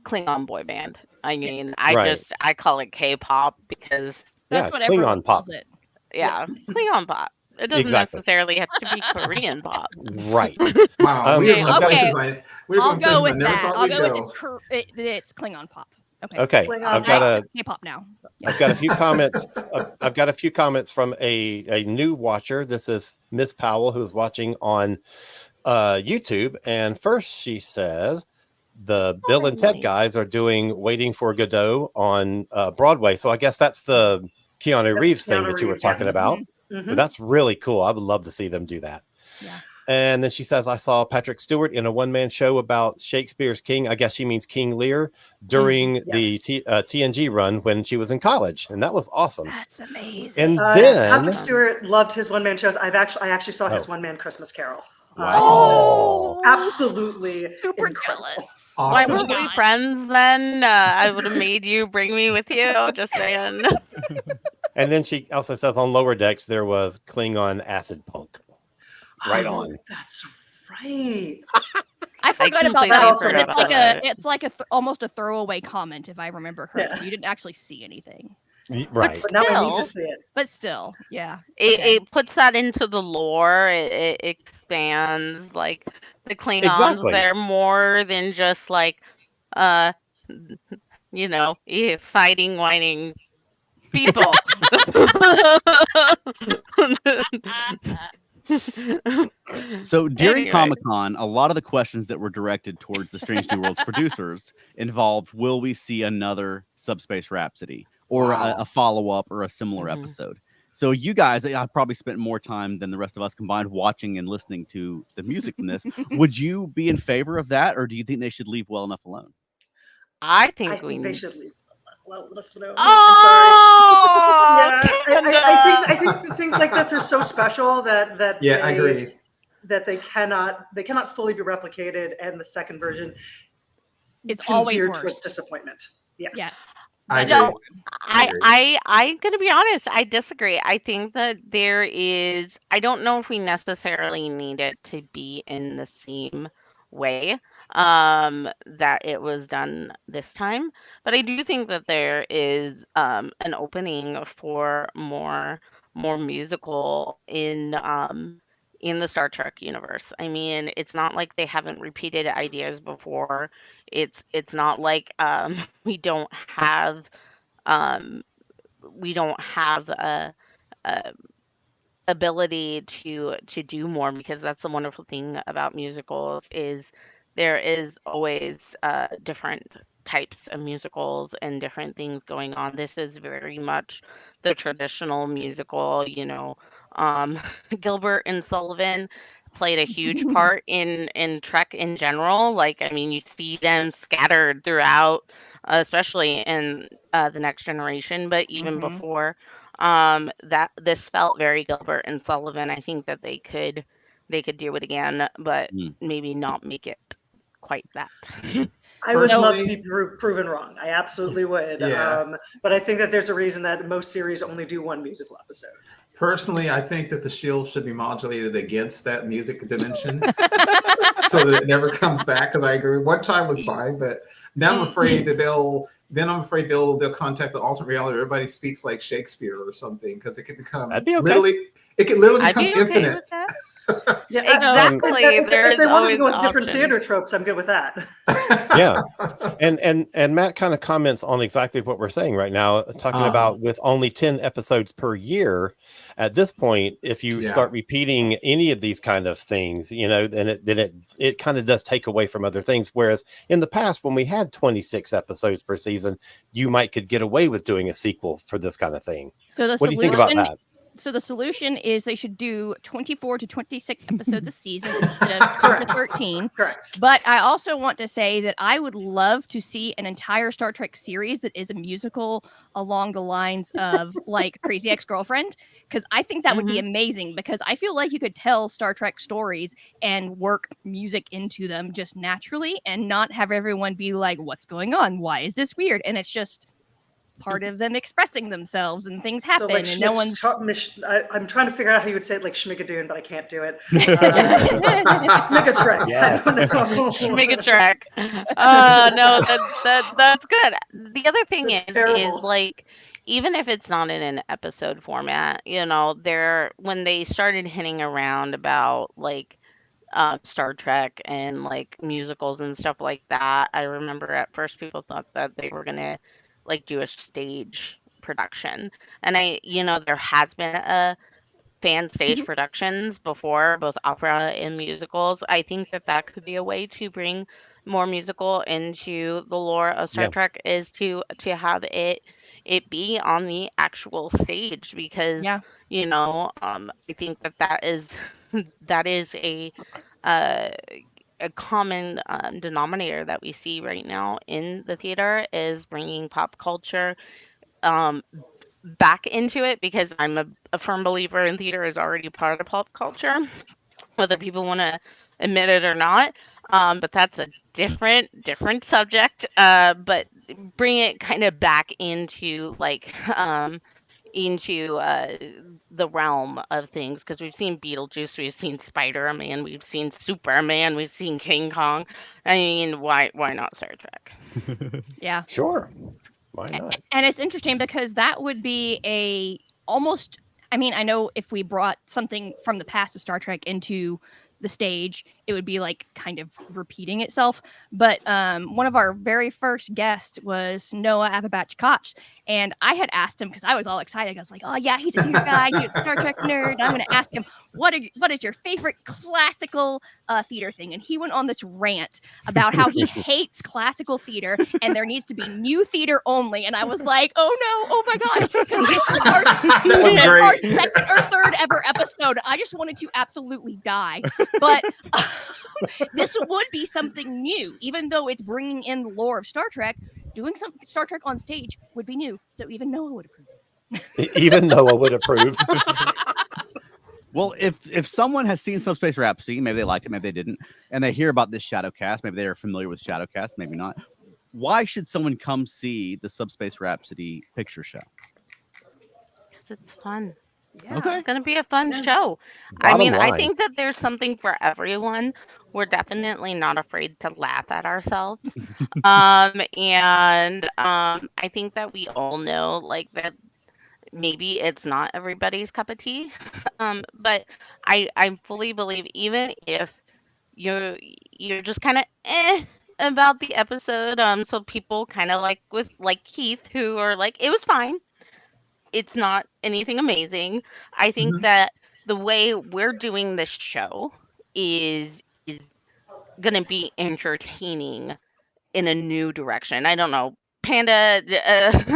Klingon boy band. I mean, Right. I call it K-pop because That's Yeah, what everyone Klingon pop. calls it. yeah, Klingon pop. It doesn't Exactly. necessarily have to be Korean pop. Right. Wow, we are going Okay. places we're I'll going go places I with never that. thought I'll we'd go go. with it's Klingon pop. Okay. Okay. Klingon I've got a K-pop now. I've got a few comments. I've got a few comments from a new watcher. This is Miss Powell, who's watching on YouTube. And first she says the Bill and Ted guys are doing Waiting for Godot on Broadway. So I guess that's the Keanu Reeves thing that you were talking about. But that's really cool. I would love to see them do that. Yeah. And then she says, I saw Patrick Stewart in a one-man show about Shakespeare's King. I guess she means King Lear during the TNG run when she was in college. And that was awesome. That's amazing. And then Patrick Stewart loved his one-man shows. I actually saw his one-man Christmas Carol. Wow. Absolutely super incredible. jealous. Why Awesome. weren't we friends then? I would have made you bring me with you. Just saying. And then she also says on Lower Decks there was Klingon acid punk. Right on. That's right. I forgot about completely that. forgot It's like almost a throwaway comment, if I remember correctly. Yeah. You didn't actually see anything, Right. But now I need Still- to see it. but still, yeah. It puts that into the lore. It expands like the Klingons. Exactly. They're more than just like, fighting, whining people. So during Anyway. Comic-Con, a lot of the questions that were directed towards the Strange New Worlds producers involved, will we see another Subspace Rhapsody or a follow-up or a similar Mhm. episode? So you guys, I probably spent more time than the rest of us combined watching and listening to the music from this. Would you be in favor of that, or do you think they should leave well enough alone? I I think we think they need. should leave. Well, I'm sorry. Oh, Yeah, I think that things like this are so special that Yeah, I agree. that they cannot fully be replicated, and the second version It's can always veer worse. towards disappointment. Yeah. Yes. I agree. No, agree. I'm gonna be honest. I disagree. I think that there is. I don't know if we necessarily need it to be in the same way that it was done this time, but I do think that there is an opening for more musical in the Star Trek universe. I mean, it's not like they haven't repeated ideas before. It's not like we don't have a ability to do more, because that's the wonderful thing about musicals is there is always different types of musicals and different things going on. This is very much the traditional musical, Gilbert and Sullivan played a huge part in Trek in general. Like, I mean, you see them scattered throughout, especially in the Next Generation, but even before that, this felt very Gilbert and Sullivan. I think that they could do it again, but maybe not make it quite that. I would love to Personally- be proven wrong. I absolutely would. Yeah. But I think that there's a reason that most series only do one musical episode. Personally, I think that the shield should be modulated against that music dimension so that it never comes back. Because I agree, one time was fine, but now I'm afraid that they'll contact the alternate reality. Everybody speaks like Shakespeare or something, because it could become That'd be okay. literally I'd become be okay infinite. with that. Yeah, Exactly. If There's they want to always go with different options. theater tropes, I'm good with that. Yeah. And Matt kind of comments on exactly what we're saying right now, talking about with only 10 episodes per year. At this point, if you start repeating any of these kind of things, then it kind of does take away from other things. Whereas in the past, when we had 26 episodes per season, you could get away with doing a sequel for this kind of thing. So the What do you think about that? So the solution is they should do 24 to 26 episodes a season instead of 12 to 13. Correct. But I also want to say that I would love to see an entire Star Trek series that is a musical along the lines of like Crazy Ex-Girlfriend, because I think that would be amazing, because I feel like you could tell Star Trek stories and work music into them just naturally and not have everyone be like, what's going on? Why is this weird? And it's just part of them expressing themselves and things happen. So like and no one's. I'm trying to figure out how you would say it, like Schmigadoon, but I can't do it. Schmigatrek. Yes. Schmigatrek. No, that's good. The other thing That's is terrible. like, even if it's not in an episode format, when they started hinting around about like Star Trek and like musicals and stuff like that, I remember at first people thought that they were gonna like do a stage production, and there has been a fan stage productions before, both opera and musicals. I think that could be a way to bring more musical into the lore of Star Trek, is to have it be on the actual stage, because I think that is that is a common denominator that we see right now in the theater, is bringing pop culture back into it, because I'm a firm believer in theater is already part of pop culture, whether people want to admit it or not. But that's a different subject. But bring it kind of back into like into the realm of things, because we've seen Beetlejuice, we've seen Spider-Man, we've seen Superman, we've seen King Kong. I mean, why not Star Trek? Yeah. Sure. Why not? And it's interesting because that would be almost, I mean, I know if we brought something from the past of Star Trek into the stage, it would be like kind of repeating itself. But one of our very first guests was Noah Avabach-Koch, and I had asked him, because I was all excited. I was like, oh yeah, he's a theater guy, he's a Star Trek nerd. I'm going to ask him, what is your favorite classical theater thing? And he went on this rant about how he hates classical theater and there needs to be new theater only. And I was like, oh no, oh my gosh. This is our second or third ever episode. I just wanted to absolutely die. But this would be something new, even though it's bringing in the lore of Star Trek. Doing some Star Trek on stage would be new, so even Noah would approve. Even Noah would approve. Well, if someone has seen Subspace Rhapsody, maybe they liked it, maybe they didn't, and they hear about this Shadowcast, maybe they are familiar with Shadowcast, maybe not. Why should someone come see the Subspace Rhapsody Picture Show? Because it's fun. Yeah. Okay. It's going to be a fun show. Bottom I mean, line. I think that there's something for everyone. We're definitely not afraid to laugh at ourselves. And I think that we all know, like, that maybe it's not everybody's cup of tea. But I fully believe, even if you're just kind of about the episode, so people kind of like Keith, who are like, it was fine. It's not anything amazing. I think that the way we're doing this show is going to be entertaining in a new direction. I don't know, Panda,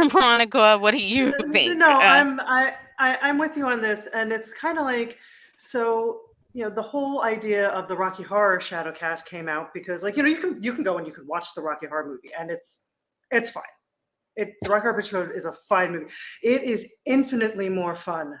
Veronica, what do you think? No, I'm with you on this, and it's kind of like, so the whole idea of the Rocky Horror Shadowcast came out because, like, you can go and you can watch the Rocky Horror movie, and it's fine. The Rocky Horror Picture Show is a fine movie. It is infinitely more fun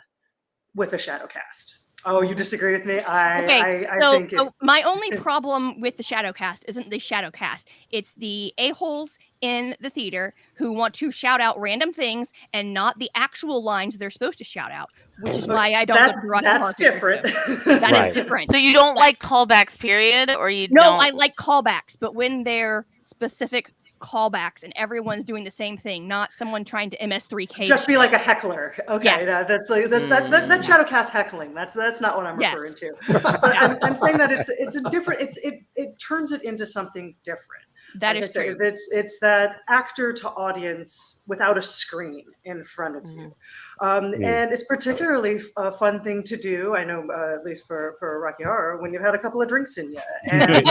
with a Shadowcast. Oh, you disagree with me? I think my only problem with the Shadowcast isn't the Shadowcast. It's the a-holes in the theater who want to shout out random things and not the actual lines they're supposed to shout out, which is why I don't go to Rocky Horror Picture Show. That is different. So you don't like callbacks, period, or you No, don't? I like callbacks, but when they're specific callbacks and everyone's doing the same thing, not someone trying to MS3K. Just be like a heckler. Okay, Yes. That's Shadowcast heckling. That's not what I'm referring to. But I'm saying that it's a different. It turns it into something different. That is true. It's that actor to audience without a screen in front of you, and it's particularly a fun thing to do. I know, at least for Rocky Horror, when you've had a couple of drinks in you. And I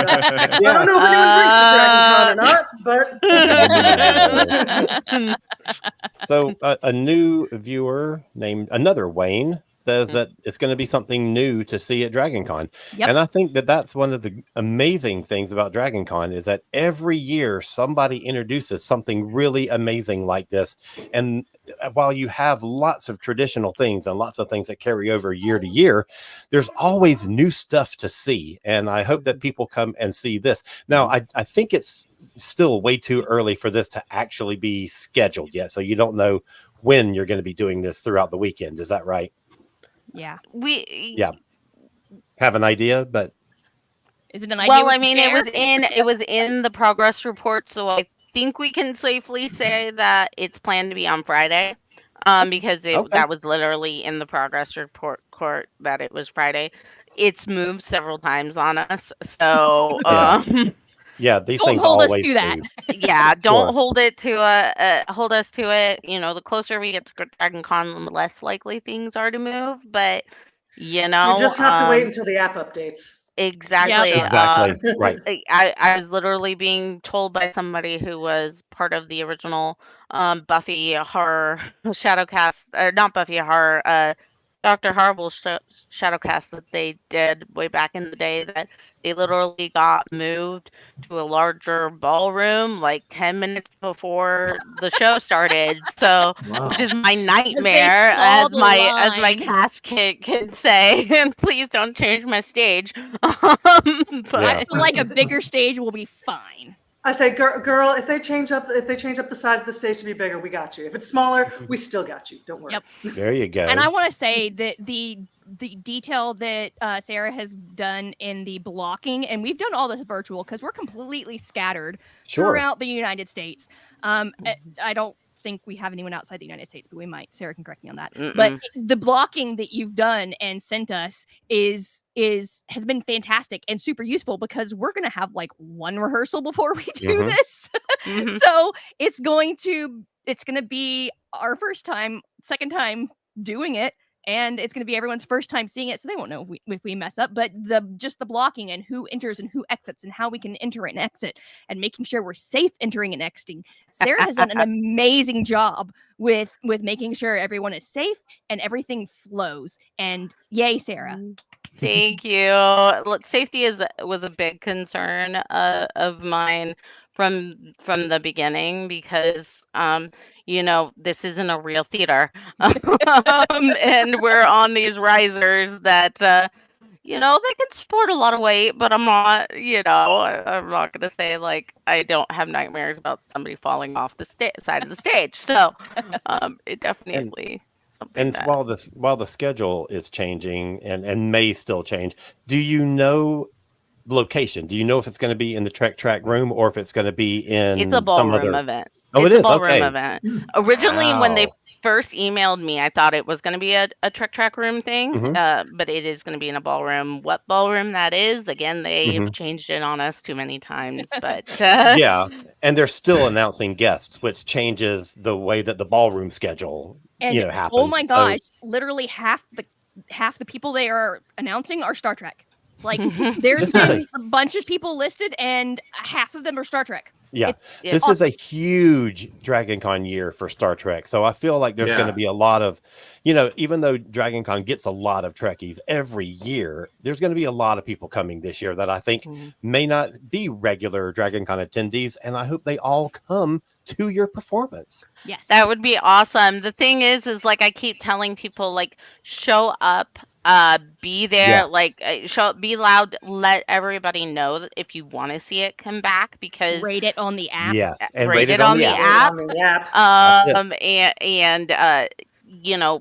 don't know if anyone drinks at DragonCon or not, but So a new viewer named another Wayne says that it's going to be something new to see at DragonCon. Yep. And I think that that's one of the amazing things about DragonCon is that every year somebody introduces something really amazing like this. And while you have lots of traditional things and lots of things that carry over year to year, there's always new stuff to see. And I hope that people come and see this. Now, I think it's still way too early for this to actually be scheduled yet. So you don't know when you're going to be doing this throughout the weekend. Is that right? Yeah. Yeah. Have an idea, but Is it an idea? Well, I mean, it was in the progress report, so I think we can safely say that it's planned to be on Friday. Because that was literally in the progress report that it was Friday. It's moved several times on us, so yeah, these don't things hold us always to that. Yeah, don't Sure. hold us to it. You know, the closer we get to Dragon Con, the less likely things are to move. But you just have to wait until the app updates. Exactly. Yep. Exactly. Right. I was literally being told by somebody who was part of the original Buffy horror Shadowcast, or not Buffy horror, Dr. Horrible Shadowcast that they did way back in the day, that they literally got moved to a larger ballroom like 10 minutes before the show started. So, which is my nightmare, as my cast can say. And please don't change my stage. But I feel like a bigger stage will be fine. I say, girl, if they change up the size of the stage to be bigger, we got you. If it's smaller, we still got you. Don't worry. Yep. There you go. And I want to say that the detail that Sarah has done in the blocking, and we've done all this virtual because we're completely scattered throughout the United States. I don't think we have anyone outside the United States, but we might. Sarah can correct me on that. But the blocking that you've done and sent us has been fantastic and super useful, because we're going to have like one rehearsal before we do this. So it's going to be our second time doing it. And it's going to be everyone's first time seeing it, so they won't know if we mess up. But just the blocking and who enters and who exits and how we can enter and exit and making sure we're safe entering and exiting. Sarah has done an amazing job with making sure everyone is safe and everything flows. And yay, Sarah! Thank you. Look, safety was a big concern of mine from the beginning, because this isn't a real theater, and we're on these risers that they can support a lot of weight, but I'm not gonna say like I don't have nightmares about somebody falling off the side of the stage. So it definitely. And while the schedule is changing and may still change, do you know location? Do you know if it's going to be in the Trek Track room or if it's going to be in It's a ballroom event. Oh, it's it is a ballroom okay. event. Originally, when they first emailed me, I thought it was going to be a Trek Track room thing, but it is going to be in a ballroom. What ballroom that is, again, they've changed it on us too many times. But yeah, and they're still announcing guests, which changes the way that the ballroom schedule happens. Oh my gosh, literally half the people they are announcing are Star Trek. Like there's been a bunch of people listed, and half of them are Star Trek. Yeah, this is a huge Dragon Con year for Star Trek. So I feel like there's going to be a lot of, even though Dragon Con gets a lot of Trekkies every year, there's going to be a lot of people coming this year that I think may not be regular Dragon Con attendees. And I hope they all come to your performance. Yes, that would be awesome. The thing is like I keep telling people, like, show up. Be there, like be loud, let everybody know that if you want to see it, come back, because rate it on the app. Yes, and rate it on the app.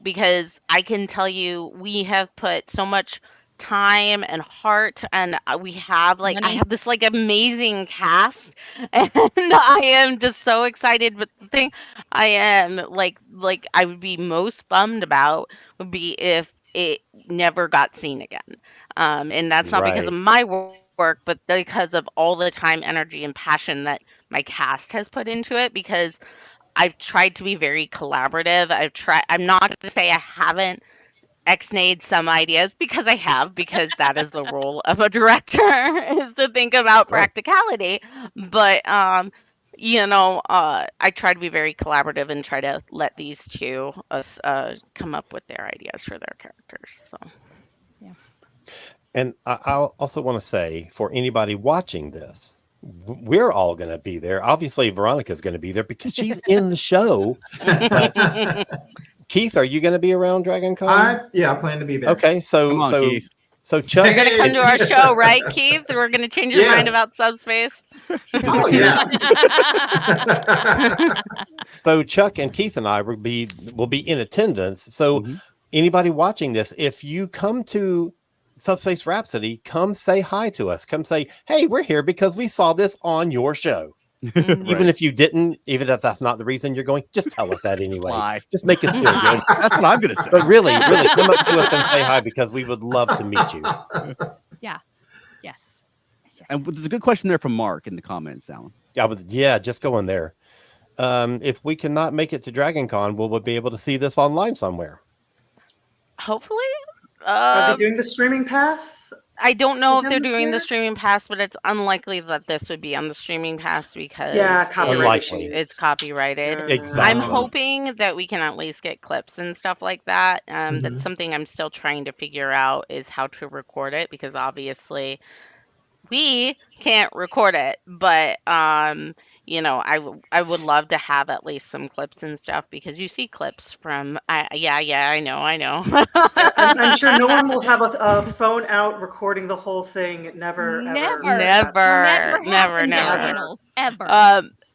Because I can tell you, we have put so much time and heart, and we have I have this like amazing cast, and I am just so excited. But the thing I am like I would be most bummed about would be if it never got seen again, and that's not because of my work, but because of all the time, energy, and passion that my cast has put into it. Because I've tried to be very collaborative. I'm not going to say I haven't ex-nayed some ideas, because I have, because that is the role of a director, is to think about practicality. But I try to be very collaborative and try to let these two come up with their ideas for their characters. So, yeah. And I also want to say, for anybody watching this, we're all going to be there. Obviously, Veronica's going to be there because she's in the show. But Keith, are you going to be around Dragon Con? I plan to be there. Okay, so So Chuck, You're gonna come to our show, right, Keith? We're gonna change your mind about Subspace. Oh yeah. So Chuck and Keith and I will be in attendance. So anybody watching this, if you come to Subspace Rhapsody, come say hi to us. Come say, hey, we're here because we saw this on your show. Even if you didn't, even if that's not the reason you're going, just tell us that anyway. Just make us feel good. That's what I'm going to say. But really, come up to us and say hi because we would love to meet you. Yeah. Yes. And there's a good question there from Mark in the comments, Alan. Just go in there. If we cannot make it to Dragon Con, will we be able to see this online somewhere? Hopefully. Are they doing the streaming pass? I don't know if they're doing the streaming pass, but it's unlikely that this would be on the streaming pass because it's copyrighted. Exactly. I'm hoping that we can at least get clips and stuff like that. That's something I'm still trying to figure out is how to record it because obviously we can't record it, but you know, I would love to have at least some clips and stuff because you see clips from I know. I'm sure no one will have a phone out recording the whole thing. Never.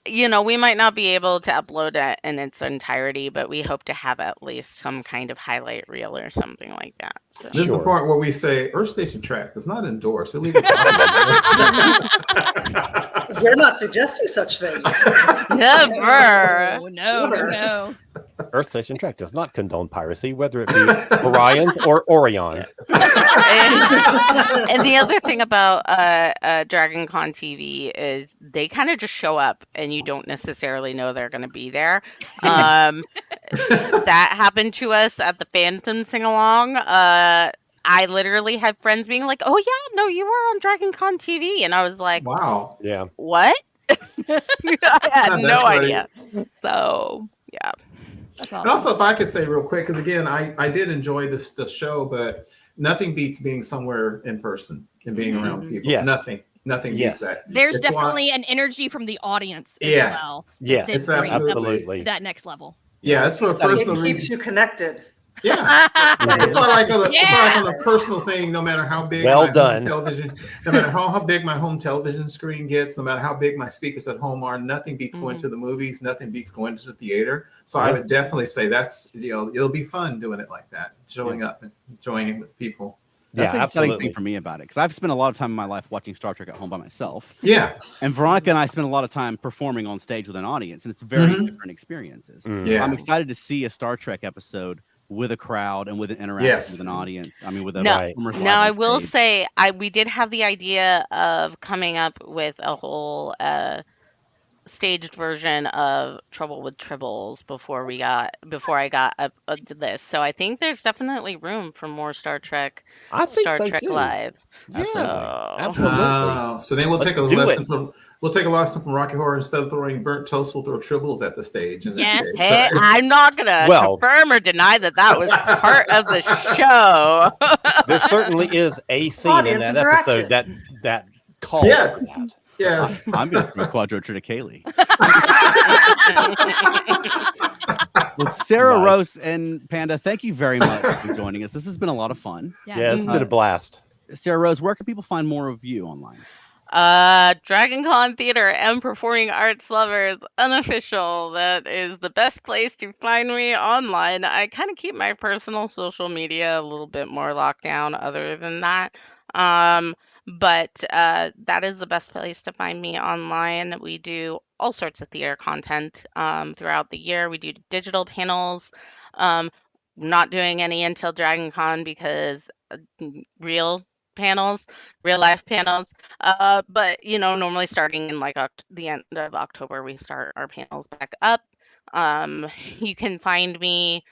You know, we might not be able to upload it in its entirety, but we hope to have at least some kind of highlight reel or something like that. So. This is the part where we say Earth Station Track does not endorse illegal. We're not suggesting such things. Never. No. Earth Station Track does not condone piracy, whether it be Orions or Orions. And the other thing about Dragon Con TV is they kind of just show up and you don't necessarily know they're going to be there. That happened to us at the Phantom Sing-Along. I literally had friends being like, oh yeah, no, you were on Dragon Con TV. And I was like, wow. Yeah. What? I had no idea. So, yeah. That's awesome. And also, if I could say real quick, because again, I did enjoy the show, but nothing beats being somewhere in person and being around people. Yes. Nothing beats that. There's definitely an energy from the audience as well. Yes, it's absolutely. To that next level. Yeah, it's for a personal reason. It keeps you connected. Yeah, it's like on a personal thing. No matter how big home television, no matter how big my home television screen gets, no matter how big my speakers at home are, nothing beats going to the movies. Nothing beats going to the theater. So I would definitely say that's it'll be fun doing it like that, showing up and enjoying it with people. That's the exciting thing for me about it because I've spent a lot of time in my life watching Star Trek at home by myself. Yeah, and Veronica and I spend a lot of time performing on stage with an audience, and it's very different experiences. Yeah, I'm excited to see a Star Trek episode with a crowd and with an interaction with an audience. I mean, with a now I will say we did have the idea of coming up with a whole staged version of Trouble with Tribbles before I got up to this. So I think there's definitely room for more Star Trek. I think Star Trek too. Live. Yeah, absolutely. So then we'll take a lesson from Rocky Horror. Instead of throwing burnt toast, we'll throw Tribbles at the stage. Yes. Hey, I'm not gonna confirm or deny that was part of the show. There certainly is a scene in that episode that calls for that. Yes. I'm going to throw Quadro Triticale. Well, Sarah, Rose, and Panda, thank you very much for joining us. This has been a lot of fun. Yeah, it's been a blast. Sarah Rose, where can people find more of you online? Dragon Con Theater and Performing Arts Lovers Unofficial. That is the best place to find me online. I kind of keep my personal social media a little bit more locked down other than that. But that is the best place to find me online. We do all sorts of theater content throughout the year. We do digital panels. Not doing any until Dragon Con because real life panels. But normally starting in like the end of October, we start our panels back up. You can find me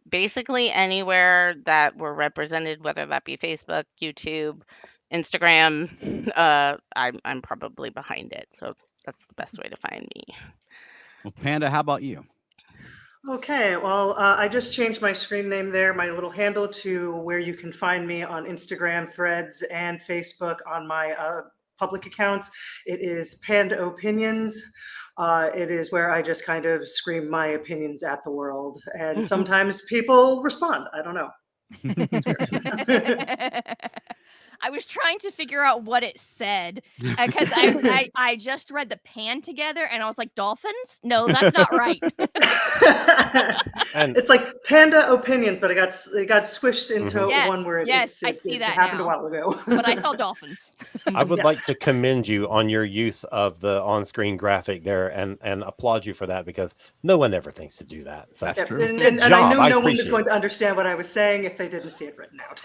basically anywhere that we're represented, whether that be Facebook, YouTube, Instagram. I'm probably behind it, so that's the best way to find me. Well, Panda, how about you? Okay, well, I just changed my screen name there, my little handle, to where you can find me on Instagram, Threads, and Facebook on my public accounts. It is Panda Opinions. It is where I just kind of scream my opinions at the world, and sometimes people respond. I don't know. I was trying to figure out what it said because I just read the pan together and I was like, dolphins? No, that's not right. And It's like panda opinions, but it got squished into Yes, one word. yes, I see it that happened now. a while ago. But I saw dolphins. I would Yes. like to commend you on your use of the on-screen graphic there and applaud you for that, because no one ever thinks to do that. So That's Yep, true. and Good I job. knew I no one was appreciate going it. to understand what I was saying if they didn't see it written out.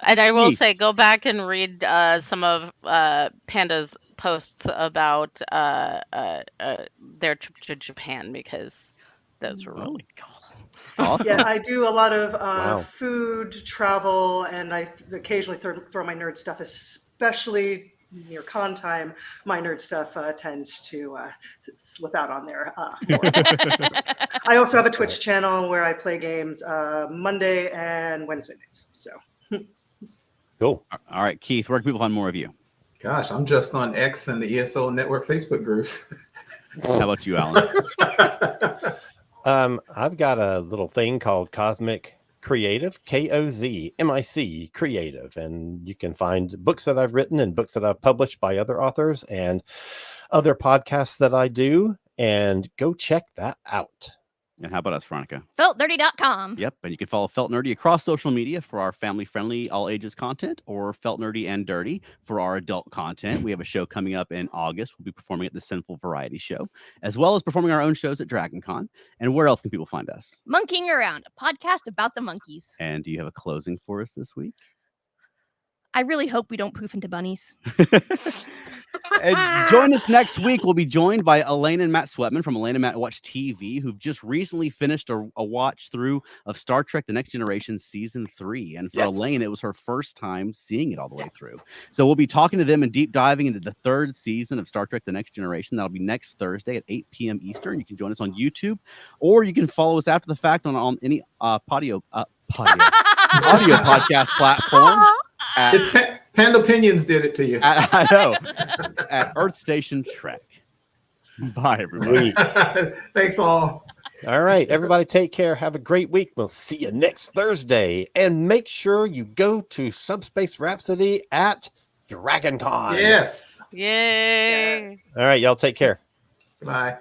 And I will Neat. say, go back and read some of Panda's posts about their trip to Japan, because those were really cool. Awesome. Yeah, I do a lot of Wow. food, travel, and I occasionally throw my nerd stuff, especially near con time. My nerd stuff tends to slip out on there. More. I also have a Twitch channel where I play games Monday and Wednesday nights. So Cool. All right, Keith, where can people find more of you? Gosh, I'm just on X and the ESO Network Facebook groups. How about you, Alan? I've got a little thing called Cosmic Creative, KOZMIC Creative, and you can find books that I've written and books that I've published by other authors and other podcasts that I do, and go check that out. And how about us, Veronica? Feltnerdy.com. Yep. And you can follow Felt Nerdy across social media for our family-friendly, all-ages content, or Felt Nerdy and Dirty for our adult content. We have a show coming up in August. We'll be performing at the Sinful Variety Show, as well as performing our own shows at DragonCon. And where else can people find us? Monkeying Around, a podcast about the monkeys. And do you have a closing for us this week? I really hope we don't poof into bunnies. And join us next week. We'll be joined by Elaine and Matt Sweatman from Elaine and Matt Watch TV, who've just recently finished a watch through of Star Trek The Next Generation Season 3. And for Elaine, it was her first time seeing it all the way through. So we'll be talking to them and deep diving into the third season of Star Trek The Next Generation. That'll be next Thursday at 8 p.m. Eastern. You can join us on YouTube, or you can follow us after the fact on any audio podcast platform. It's Panda Opinions did it to you. I know. At Earth Station Trek. Bye, everybody. Thanks all. All right, everybody, take care. Have a great week. We'll see you next Thursday. And make sure you go to Subspace Rhapsody at DragonCon. Yes. Yay. yes. All right, y'all take care. Bye.